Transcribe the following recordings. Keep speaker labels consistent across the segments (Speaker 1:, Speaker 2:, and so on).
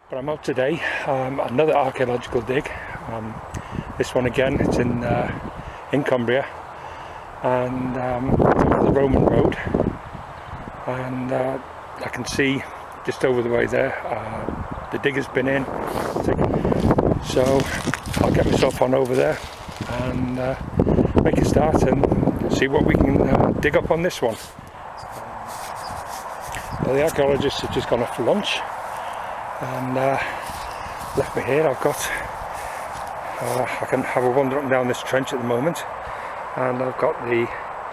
Speaker 1: But I'm out today, another archaeological dig. This one again, it's in Cumbria, and it's the Roman road, and I can see just over the way there the digger's been in, so I'll get myself on over there and make a start and see what we can dig up on this one. Well, the archaeologists have just gone off for lunch and left me here. I've got I can have a wander up and down this trench at the moment, and I've got the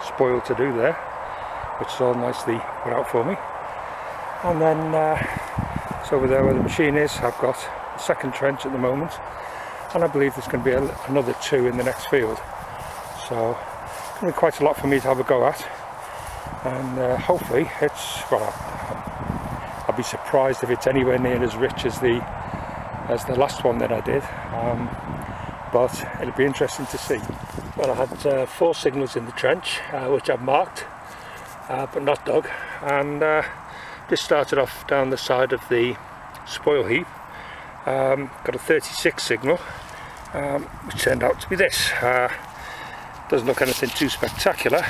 Speaker 1: spoil to do there, which is all nicely put out for me. And then it's over there where the machine is. I've got the second trench at the moment, and I believe there's going to be another two in the next field, so it's going to be quite a lot for me to have a go at, and hopefully it's, well, I'll be surprised if it's anywhere near as rich as the last one that I did, but it'll be interesting to see. Well, I had 4 signals in the trench, which I've marked but not dug, and just started off down the side of the spoil heap. Got a 36 signal, which turned out to be this. Doesn't look anything too spectacular,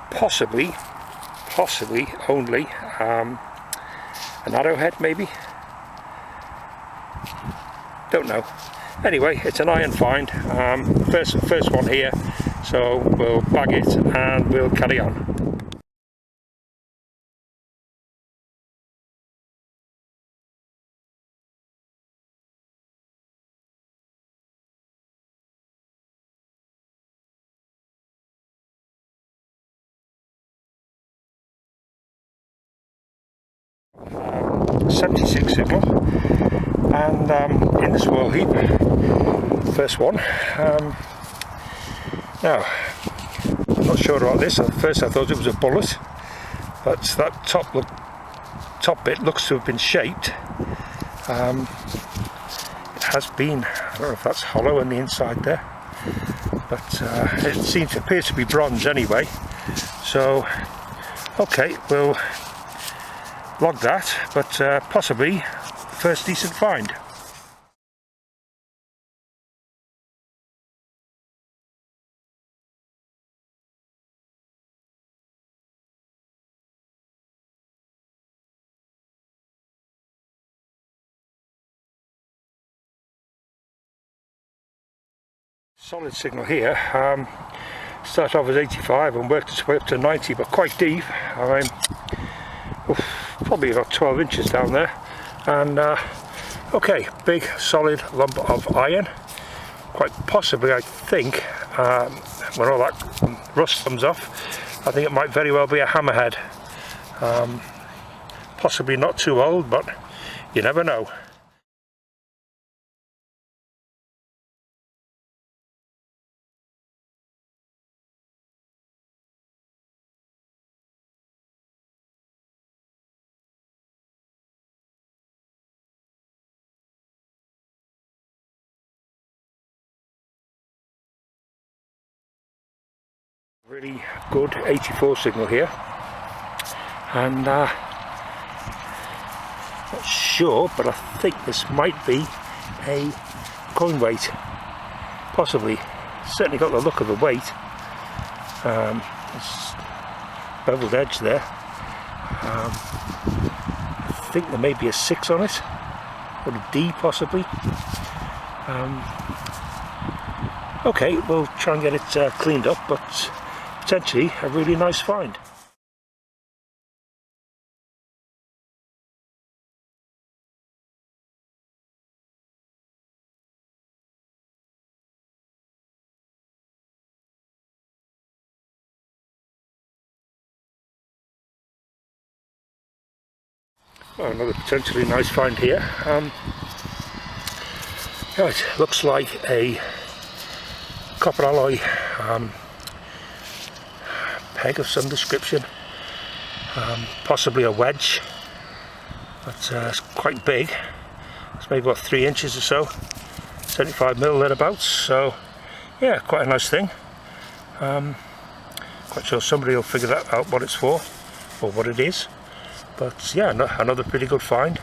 Speaker 1: possibly only an arrowhead, maybe, don't know. Anyway, it's an iron find, first one here, so we'll bag it and we'll carry on. Um, 76 signal, and in the spoil heap, first one. Now, I'm not sure about this. At first I thought it was a bullet, but that top bit looks to have been shaped. It has been, I don't know if that's hollow on the inside there, but it appears to be bronze anyway, so okay, we'll log that, but possibly first decent find. Solid signal here. Started off as 85 and worked its way up to 90, but quite deep. Probably about 12 inches down there, and okay, big solid lump of iron, quite possibly, I think, when all that rust comes off, I think it might very well be a hammerhead. Possibly not too old, but you never know. Really good 84 signal here, and not sure, but I think this might be a coin weight, possibly. Certainly got the look of a weight. It's beveled edge there. I think there may be a 6 on it, or a D possibly. Okay, we'll try and get it cleaned up, but potentially a really nice find. Well, another potentially nice find here. Right, looks like a copper alloy peg of some description, possibly a wedge, but it's quite big. It's maybe about 3 inches or so, 75mm thereabouts, so yeah, quite a nice thing. Quite sure somebody will figure that out, what it's for or what it is. But yeah, another pretty good find.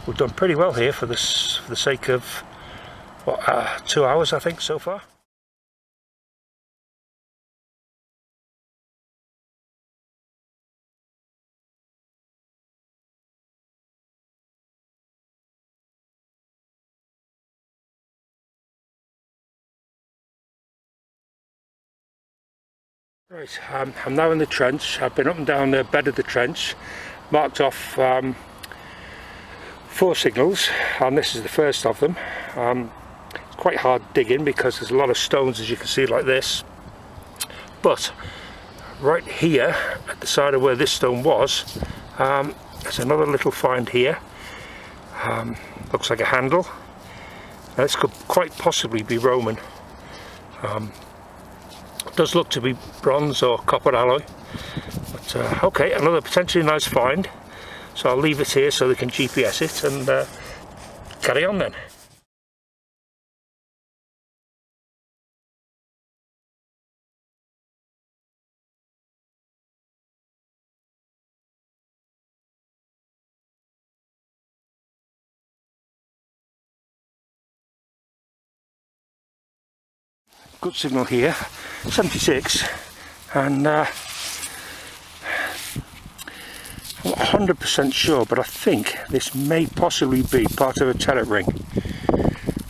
Speaker 1: We've done pretty well here for the sake of what, 2 hours I think so far. Right, I'm now in the trench. I've been up and down the bed of the trench, marked off 4 signals, and this is the first of them. It's quite hard digging because there's a lot of stones, as you can see, like this. But right here, at the side of where this stone was, there's another little find here. Looks like a handle. Now, this could quite possibly be Roman. Does look to be bronze or copper alloy, but okay, another potentially nice find, so I'll leave it here so they can GPS it and carry on then. Good signal here, 76, and I'm not 100% sure, but I think this may possibly be part of a turret ring.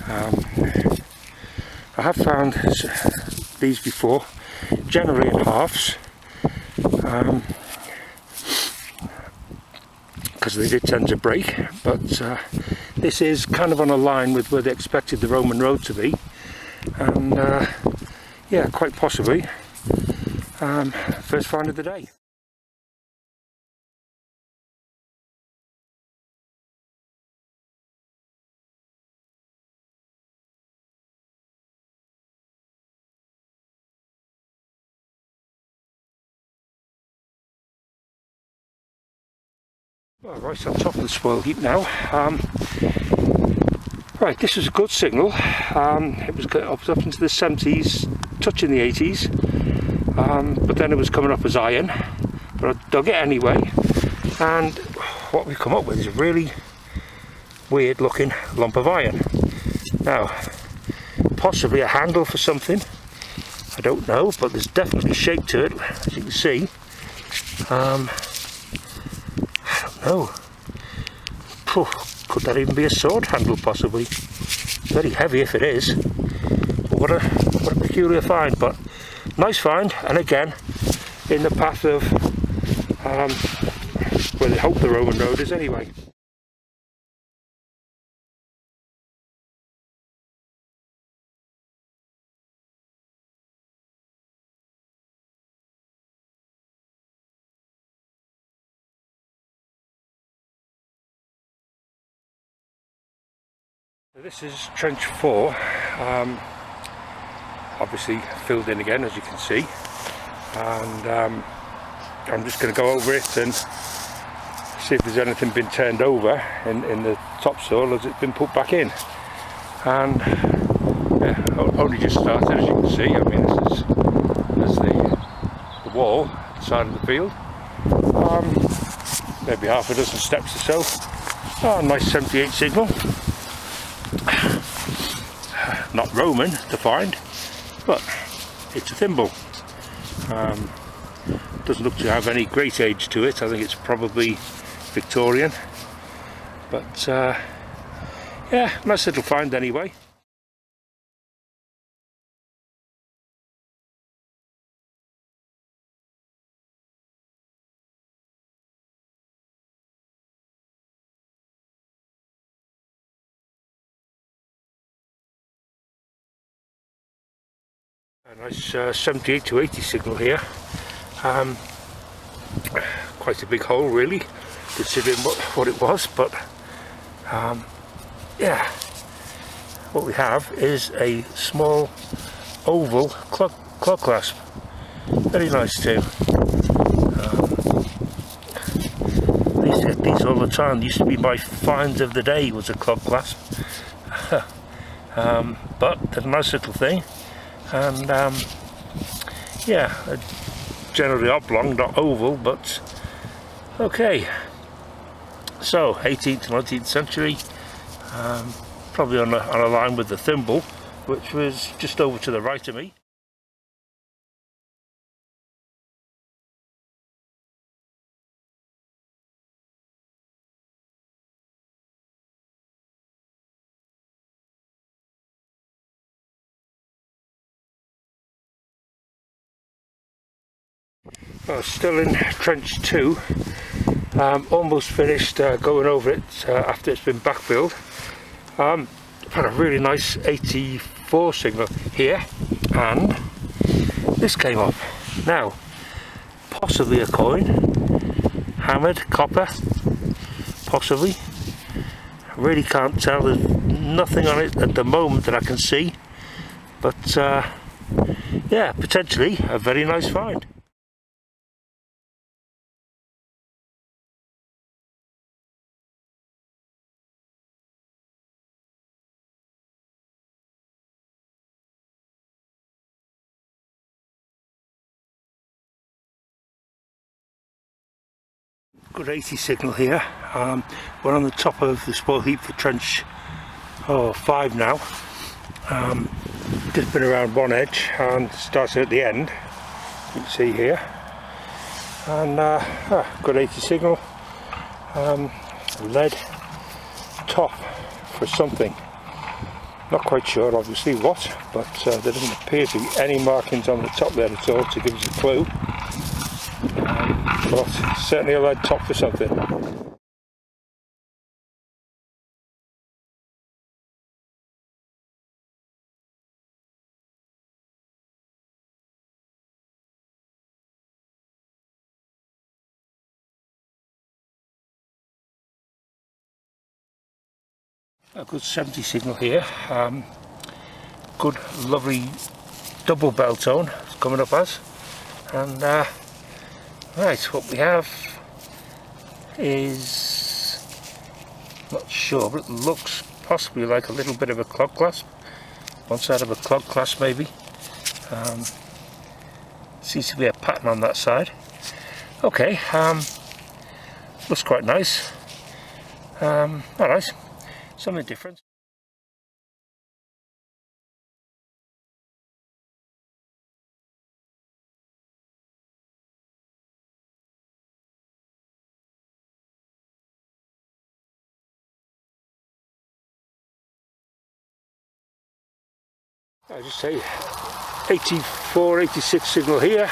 Speaker 1: I have found these before, generally in halves, because they did tend to break, but this is kind of on a line with where they expected the Roman road to be. And yeah, quite possibly first find of the day. Well, right on top of the spoil heap now. Right, this was a good signal. It was up into the 70s, touching the 80s, but then it was coming up as iron, but I dug it anyway, and what we've come up with is a really weird looking lump of iron. Now, possibly a handle for something, I don't know, but there's definitely shape to it, as you can see. I don't know. Could that even be a sword handle, possibly? Very heavy if it is. But what a peculiar find, but nice find, and again in the path of where they hope the Roman road is anyway. This is trench 4, obviously filled in again, as you can see, and I'm just going to go over it and see if there's anything been turned over in the topsoil as it's been put back in. And yeah, only just started, as you can see. I mean, this is the wall at the side of the field, maybe half a dozen steps or so. Oh, nice 78 signal. Not Roman to find, but it's a thimble. Doesn't look to have any great age to it. I think it's probably Victorian, but yeah, nice little find anyway. A nice 78 to 80 signal here. Quite a big hole, really, considering what it was, but yeah, what we have is a small oval clog clasp. Very nice too. I used to get these all the time. Used to be my finds of the day, was a clog clasp. But they're a nice little thing. And yeah, generally oblong, not oval, but okay.
Speaker 2: So 18th, 19th century, probably on a line with the thimble, which was just over to the right of me. Well, still in trench 2, almost finished going over it after it's been backfilled. I've had a really nice 84 signal here, and this came up. Now, possibly a coin, hammered, copper, possibly. I really can't tell, there's nothing on it at the moment that I can see, but yeah, potentially a very nice find. Good 80 signal here. We're on the top of the spoil heap for trench 5 now. Just been around one edge and started at the end, you can see here. And good 80 signal. Lead top for something. Not quite sure obviously what, but there doesn't appear to be any markings on the top there at all to give us a clue. But certainly a lead top for something. A good 70 signal here. Good lovely double bell tone it's coming up as. And right, what we have is, not sure, but it looks possibly like a little bit of a clog clasp. One side of a clog clasp maybe. Seems to be a pattern on that side. Okay, looks quite nice. Alright, something different. I just say 84, 86 signal here.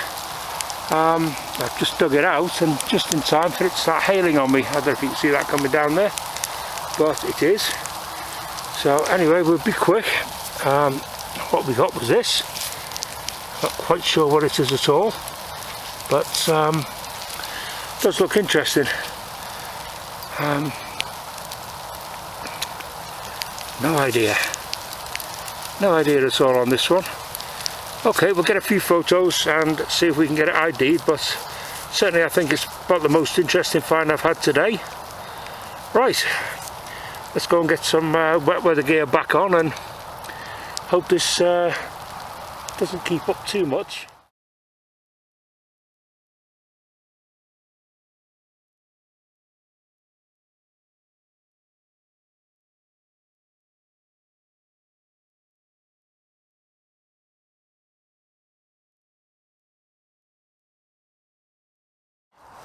Speaker 2: I've just dug it out and just in time for it to start hailing on me. I don't know if you can see that coming down there, but it is. So anyway, we'll be quick. What we got was this. Not quite sure what it is at all, but does look interesting. No idea. No idea at all on this one. Okay, we'll get a few photos and see if we can get it ID'd, but certainly I think it's about the most interesting find I've had today. Right, let's go and get some wet weather gear back on and hope this doesn't keep up too much.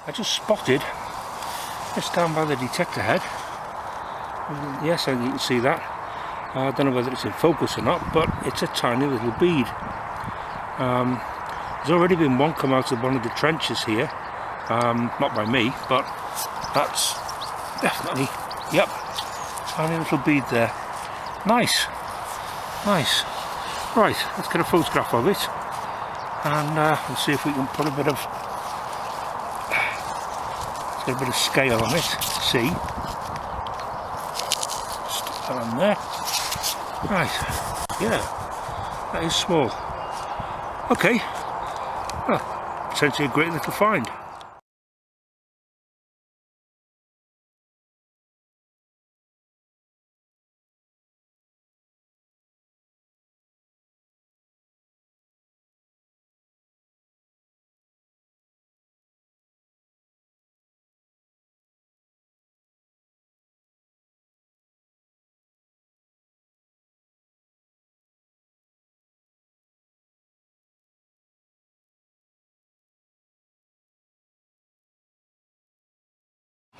Speaker 2: I just spotted, just down by the detector head, yes, you can see that. I don't know whether it's in focus or not, but it's a tiny little bead. There's already been one come out of one of the trenches here, not by me, but that's definitely, yep, tiny little bead there. Nice, nice. Right, let's get a photograph of it, and we'll see if we can put a bit of scale on it, see. Stick that on there. Right, yeah, that is small. Okay, well, potentially a great little find.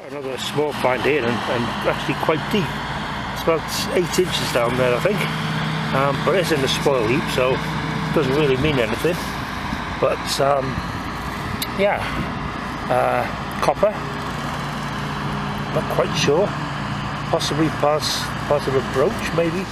Speaker 2: Another small find here, and actually quite deep. It's about 8 inches down there, I think. But it's in the spoil heap, so it doesn't really mean anything. But yeah, copper. Not quite sure. Possibly part of a brooch, maybe.